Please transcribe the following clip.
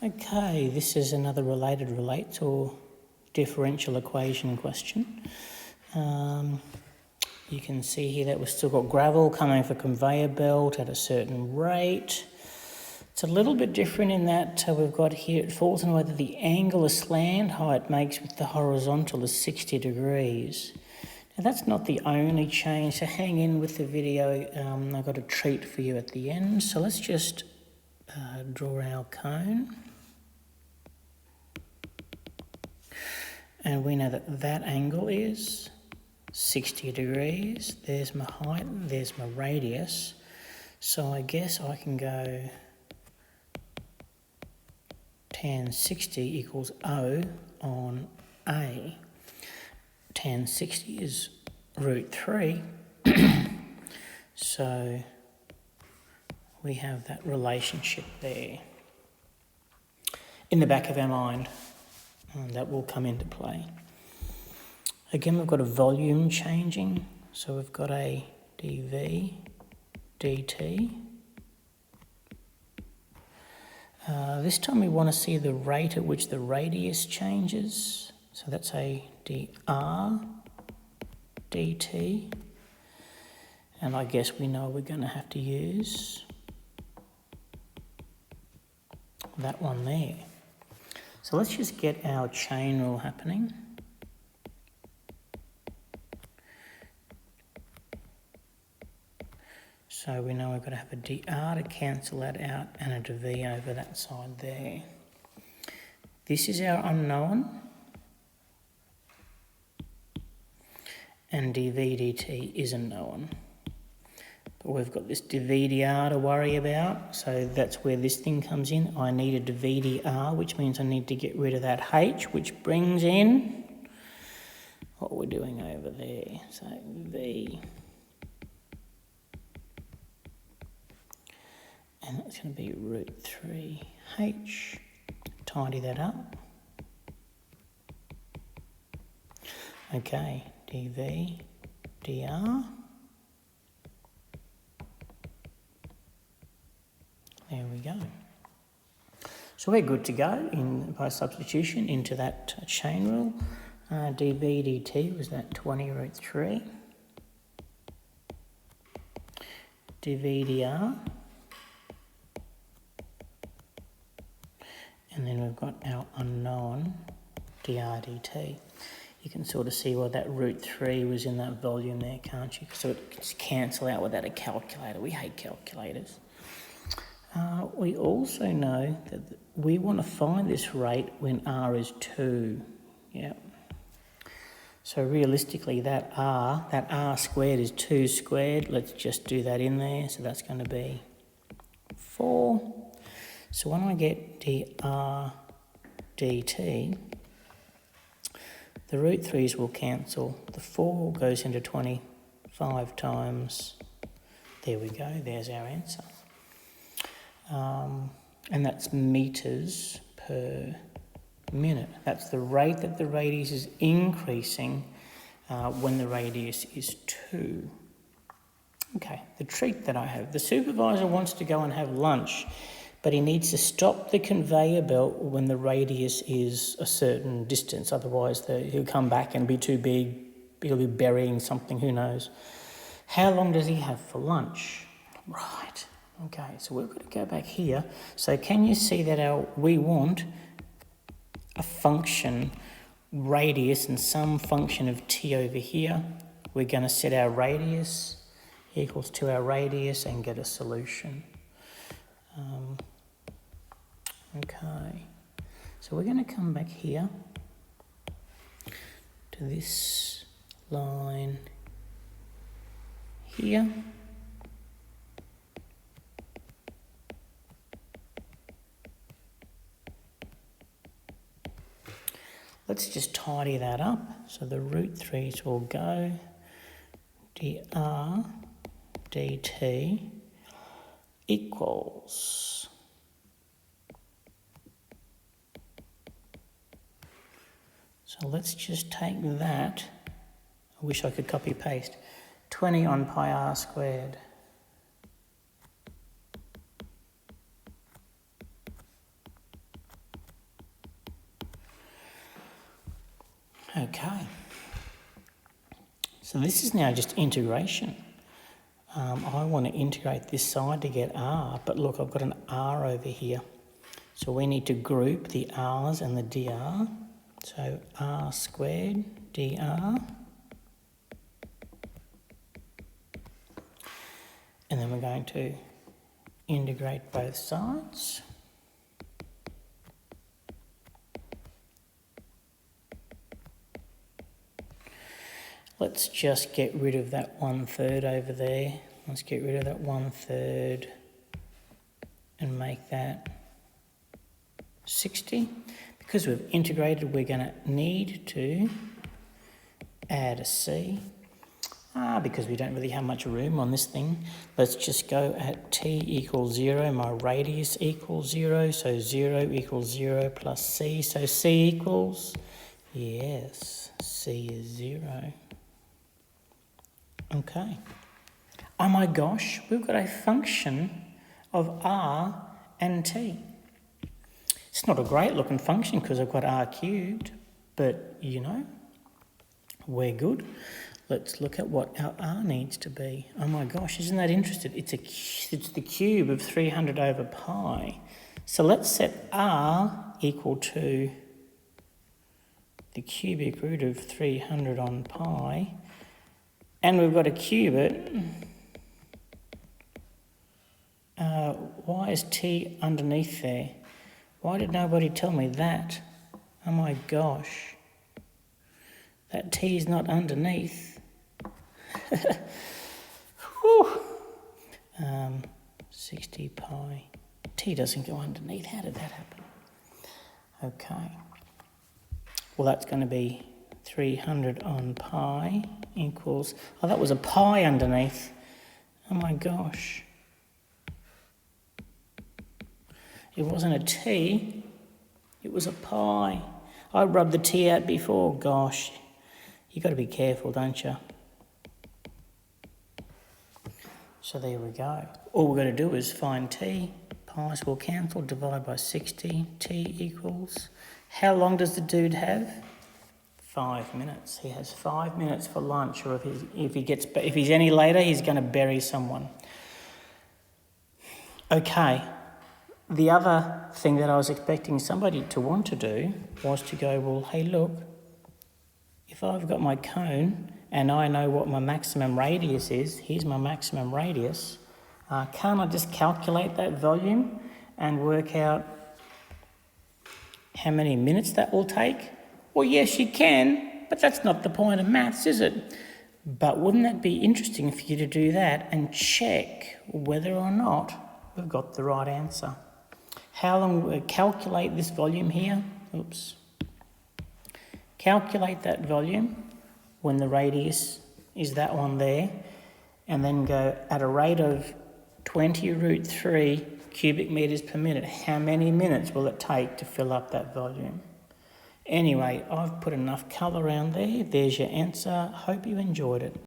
Okay, this is another related relates or differential equation question. You can see here that we've still got gravel coming off a conveyor belt at a certain rate. It's a little bit different in that we've got here, it falls in a way that the angle of slant height makes with the horizontal is 60 degrees. Now that's not the only change, so hang in with the video. I've got a treat for you at the end. So let's just draw our cone. And we know that that angle is 60 degrees. There's my height, there's my radius. So I guess I can go tan 60 equals O on A. Tan 60 is √3. So we have that relationship there in the back of our mind. And that will come into play. Again, we've got a volume changing. So we've got a dV dt. This time we want to see the rate at which the radius changes. So that's a dr dt. And I guess we know we're going to have to use that one there. So let's just get our chain rule happening. So we know we've got to have a dr to cancel that out and a dv over that side there. This is our unknown. And dv dt is a known. But we've got this dv dr to worry about, so that's where this thing comes in. I need a dv dr, which means I need to get rid of that h, which brings in what we're doing over there. So v, and that's going to be √3h. Tidy that up. Okay, dv dr. There we go. So we're good to go by substitution into that chain rule. dv dt was that 20√3. dv dr. And then we've got our unknown dr dt. You can sort of see why that √3 was in that volume there, can't you? So it can cancel out without a calculator. We hate calculators. We also know that we want to find this rate when r is 2. Yeah. So realistically, that r squared is 2 squared. Let's just do that in there. So that's going to be 4. So when I get dr dt, the √3's will cancel. The 4 goes into 25 times. There we go. There's our answer. And that's meters per minute. That's the rate that the radius is increasing when the radius is 2. Okay, the treat that I have. The supervisor wants to go and have lunch, but he needs to stop the conveyor belt when the radius is a certain distance. Otherwise, he'll come back and be too big. He'll be burying something, who knows. How long does he have for lunch? Right. Okay, so we've got to go back here. So can you see that we want a function radius and some function of t over here. We're going to set our radius equals to our radius and get a solution. Okay, so we're going to come back here to this line here. Let's just tidy that up. So the √3's will go dr dt equals so let's just take that. I wish I could copy paste 20 on pi r squared. Okay. So this is now just integration. I want to integrate this side to get r, but look, I've got an r over here. So we need to group the r's and the dr. So r squared dr. And then we're going to integrate both sides. Let's just get rid of that 1/3 over there. Let's get rid of that 1/3 and make that 60. Because we've integrated, we're going to need to add a c. Because we don't really have much room on this thing, let's just go at t equals 0. My radius equals 0, so 0 equals 0 plus c. So c equals, yes, c is 0. Okay. Oh my gosh, we've got a function of r and t. It's not a great looking function because I've got r cubed, but you know, we're good. Let's look at what our r needs to be. Oh my gosh, isn't that interesting? It's the cube of 300 over pi. So let's set r equal to the cubic root of 300 on pi. And we've got to cube it. Why is t underneath there? Why did nobody tell me that? Oh my gosh. That t is not underneath. 60 pi. T doesn't go underneath. How did that happen? Okay. Well, that's going to be 300 on pi equals... Oh, that was a pi underneath. Oh my gosh. It wasn't a t, it was a pi. I rubbed the t out before. Gosh, you got to be careful, don't you? So there we go. All we've got to do is find t. Pi's will cancel, divide by 60. T equals... How long does the dude have? 5 minutes. He has 5 minutes for lunch, or if he's any later, he's going to bury someone. Okay. The other thing that I was expecting somebody to want to do was to go, well, hey, look, if I've got my cone and I know what my maximum radius is, here's my maximum radius, can't I just calculate that volume and work out how many minutes that will take? Well, yes, you can, but that's not the point of maths, is it? But wouldn't that be interesting for you to do that and check whether or not we've got the right answer? How long will calculate this volume here? Oops. Calculate that volume when the radius is that one there, and then go at a rate of 20 root 3 cubic metres per minute. How many minutes will it take to fill up that volume? Anyway, I've put enough colour around there. There's your answer. Hope you enjoyed it.